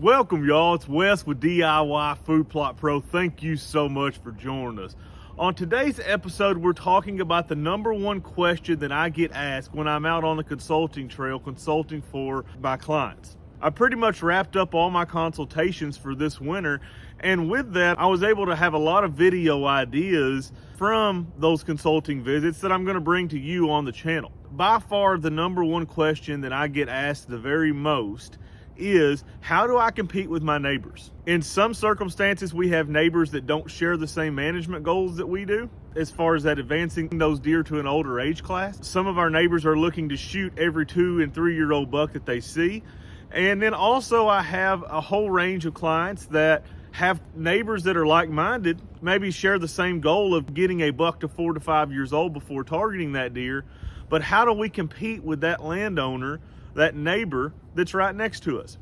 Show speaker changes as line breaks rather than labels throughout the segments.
Welcome, y'all. It's Wes with DIY Food Plot Pro. Thank you so much for joining us. On today's episode, we're talking about the number one question that I get asked when I'm out on the consulting trail consulting for my clients. I pretty much wrapped up all my consultations for this winter, and with that, I was able to have a lot of video ideas from those consulting visits that I'm going to bring to you on the channel. By far, the number one question that I get asked the very most is, how do I compete with my neighbors? In some circumstances, we have neighbors that don't share the same management goals that we do as far as that advancing those deer to an older age class. Some of our neighbors are looking to shoot every 2 and 3 year old buck that they see. And then also I have a whole range of clients that have neighbors that are like-minded, maybe share the same goal of getting a buck to 4 to 5 years old before targeting that deer. But how do we compete with that landowner, that neighbor that's right next to us?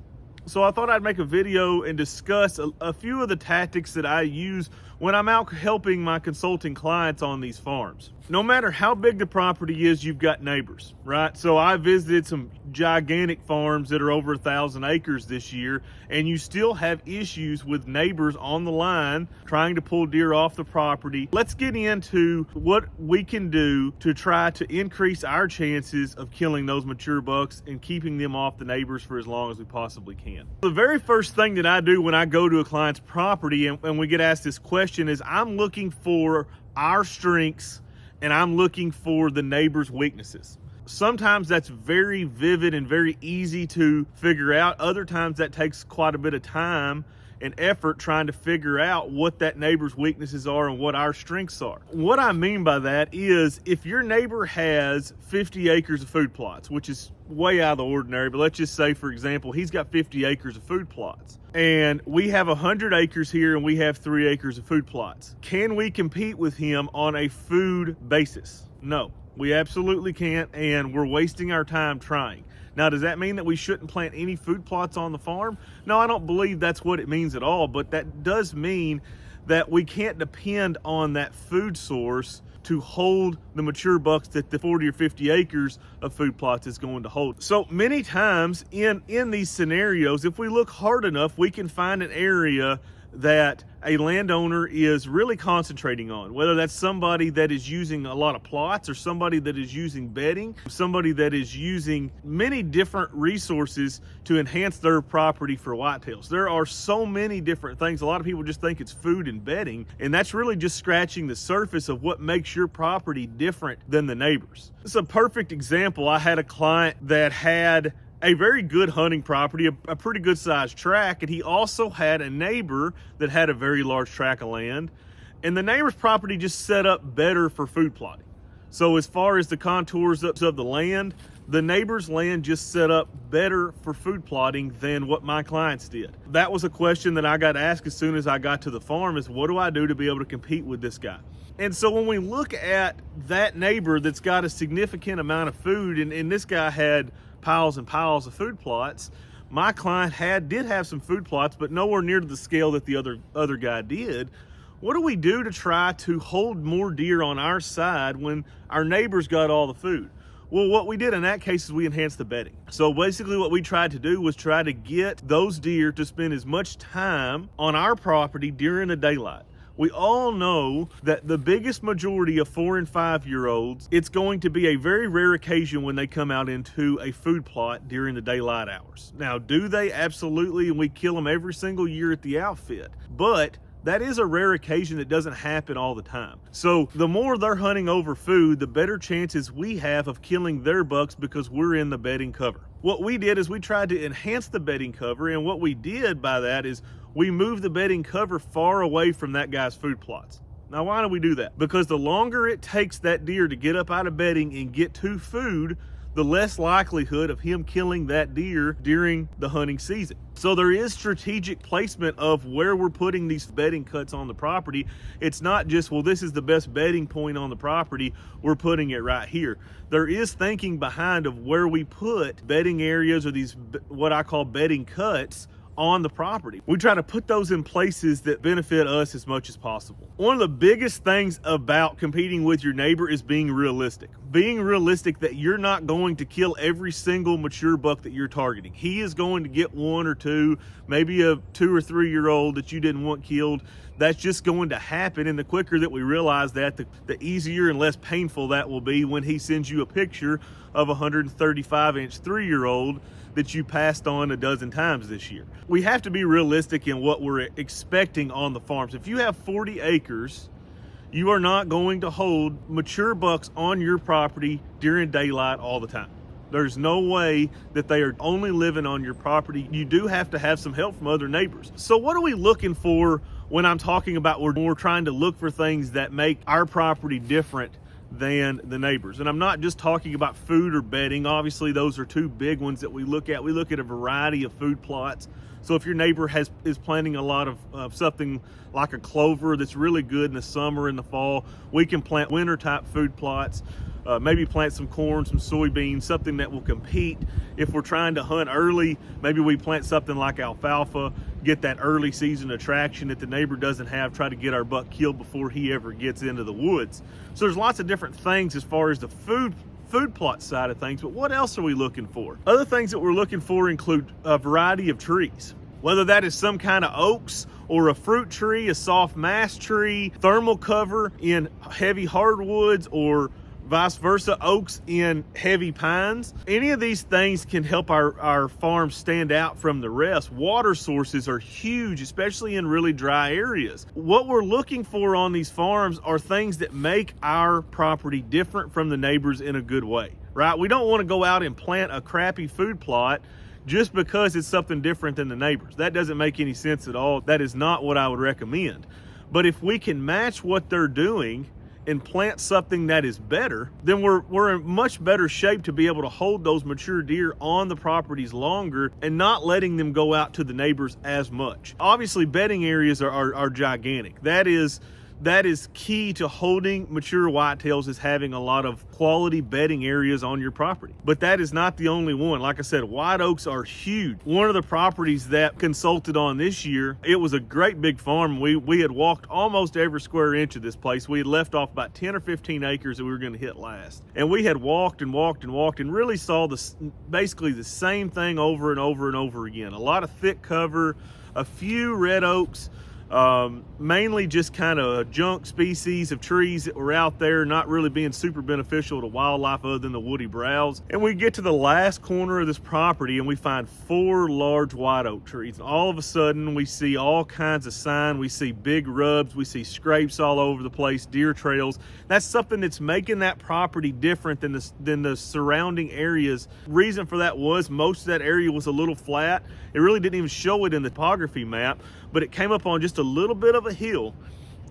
So I thought I'd make a video and discuss a few of the tactics that I use when I'm out helping my consulting clients on these farms. No matter how big the property is, you've got neighbors, right? So I visited some gigantic farms that are over 1,000 acres this year, and you still have issues with neighbors on the line trying to pull deer off the property. Let's get into what we can do to try to increase our chances of killing those mature bucks and keeping them off the neighbors for as long as we possibly can. The very first thing that I do when I go to a client's property and we get asked this question is, I'm looking for our strengths and I'm looking for the neighbor's weaknesses. Sometimes that's very vivid and very easy to figure out. Other times that takes quite a bit of time and effort trying to figure out what that neighbor's weaknesses are and what our strengths are. What I mean by that is, if your neighbor has 50 acres of food plots, which is way out of the ordinary, but let's just say, for example, he's got 50 acres of food plots, and we have 100 acres here and we have 3 acres of food plots. Can we compete with him on a food basis? No, we absolutely can't, and we're wasting our time trying. Now, does that mean that we shouldn't plant any food plots on the farm? No, I don't believe that's what it means at all, but that does mean that we can't depend on that food source to hold the mature bucks that the 40 or 50 acres of food plots is going to hold. So many times in these scenarios, if we look hard enough, we can find an area that a landowner is really concentrating on, whether that's somebody that is using a lot of plots or somebody that is using bedding, somebody that is using many different resources to enhance their property for whitetails. There are so many different things. A lot of people just think it's food and bedding, and that's really just scratching the surface of what makes your property different than the neighbors. It's a perfect example. I had a client that had a very good hunting property, a pretty good sized tract, and he also had a neighbor that had a very large tract of land, and the neighbor's property just set up better for food plotting. So as far as the contours of the land, the neighbor's land just set up better for food plotting than what my clients did. That was a question that I got asked as soon as I got to the farm, is what do I do to be able to compete with this guy? And so when we look at that neighbor that's got a significant amount of food, and this guy had piles and piles of food plots, my client did have some food plots, but nowhere near to the scale that the other guy did. What do we do to try to hold more deer on our side when our neighbors got all the food? Well, what we did in that case is we enhanced the bedding. So basically what we tried to do was try to get those deer to spend as much time on our property during the daylight. We all know that the biggest majority of 4 and 5 year olds, it's going to be a very rare occasion when they come out into a food plot during the daylight hours. Now, do they? Absolutely, and we kill them every single year at the outfit. But that is a rare occasion that doesn't happen all the time. So the more they're hunting over food, the better chances we have of killing their bucks because we're in the bedding cover. What we did is we tried to enhance the bedding cover, and what we did by that is we moved the bedding cover far away from that guy's food plots. Now, why do we do that? Because the longer it takes that deer to get up out of bedding and get to food, the less likelihood of him killing that deer during the hunting season. So there is strategic placement of where we're putting these bedding cuts on the property. It's not just, well, this is the best bedding point on the property, we're putting it right here. There is thinking behind of where we put bedding areas or these, what I call bedding cuts, on the property. We try to put those in places that benefit us as much as possible. One of the biggest things about competing with your neighbor is being realistic. Being realistic that you're not going to kill every single mature buck that you're targeting. He is going to get one or two, maybe a 2 or 3 year old that you didn't want killed. That's just going to happen, and the quicker that we realize that, the easier and less painful that will be when he sends you a picture of a 135-inch 3-year-old that you passed on a dozen times this year. We have to be realistic in what we're expecting on the farms. If you have 40 acres, you are not going to hold mature bucks on your property during daylight all the time. There's no way that they are only living on your property. You do have to have some help from other neighbors. So what are we looking for when I'm talking about we're trying to look for things that make our property different than the neighbors? And I'm not just talking about food or bedding. Obviously, those are two big ones that we look at. We look at a variety of food plots. So if your neighbor is planting a lot of something like a clover that's really good in the summer and the fall, we can plant winter type food plots. Maybe plant some corn, some soybeans, something that will compete. If we're trying to hunt early, maybe we plant something like alfalfa, get that early season attraction that the neighbor doesn't have, try to get our buck killed before he ever gets into the woods. So there's lots of different things as far as the food plot side of things, but what else are we looking for? Other things that we're looking for include a variety of trees, whether that is some kind of oaks or a fruit tree, a soft mass tree, thermal cover in heavy hardwoods, or vice versa, oaks in heavy pines. Any of these things can help our farm stand out from the rest. Water sources are huge, especially in really dry areas. What we're looking for on these farms are things that make our property different from the neighbors in a good way, right? We don't want to go out and plant a crappy food plot just because it's something different than the neighbors. That doesn't make any sense at all. That is not what I would recommend. But if we can match what they're doing and plant something that is better, then we're in much better shape to be able to hold those mature deer on the properties longer and not letting them go out to the neighbors as much. Obviously, bedding areas are gigantic. That is key to holding mature whitetails, is having a lot of quality bedding areas on your property. But that is not the only one. Like I said, white oaks are huge. One of the properties that consulted on this year, it was a great big farm. We had walked almost every square inch of this place. We had left off about 10 or 15 acres that we were going to hit last. And we had walked and walked and walked and really saw basically the same thing over and over and over again. A lot of thick cover, a few red oaks, mainly just kind of junk species of trees that were out there, not really being super beneficial to wildlife other than the woody browse. And we get to the last corner of this property and we find 4 large white oak trees. And all of a sudden we see all kinds of sign. We see big rubs, we see scrapes all over the place, deer trails. That's something that's making that property different than the surrounding areas. Reason for that was most of that area was a little flat. It really didn't even show it in the topography map, but it came up on just a little bit of a hill,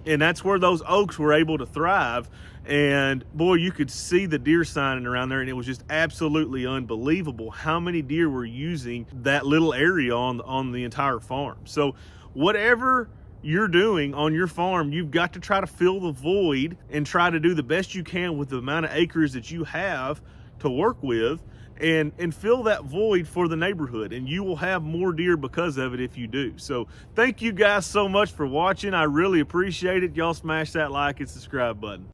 and that's where those oaks were able to thrive. And boy, you could see the deer signing around there, and it was just absolutely unbelievable how many deer were using that little area on the entire farm. So whatever you're doing on your farm, you've got to try to fill the void and try to do the best you can with the amount of acres that you have to work with, and fill that void for the neighborhood, and you will have more deer because of it if you do. So thank you guys so much for watching. I really appreciate it. Y'all smash that like and subscribe button.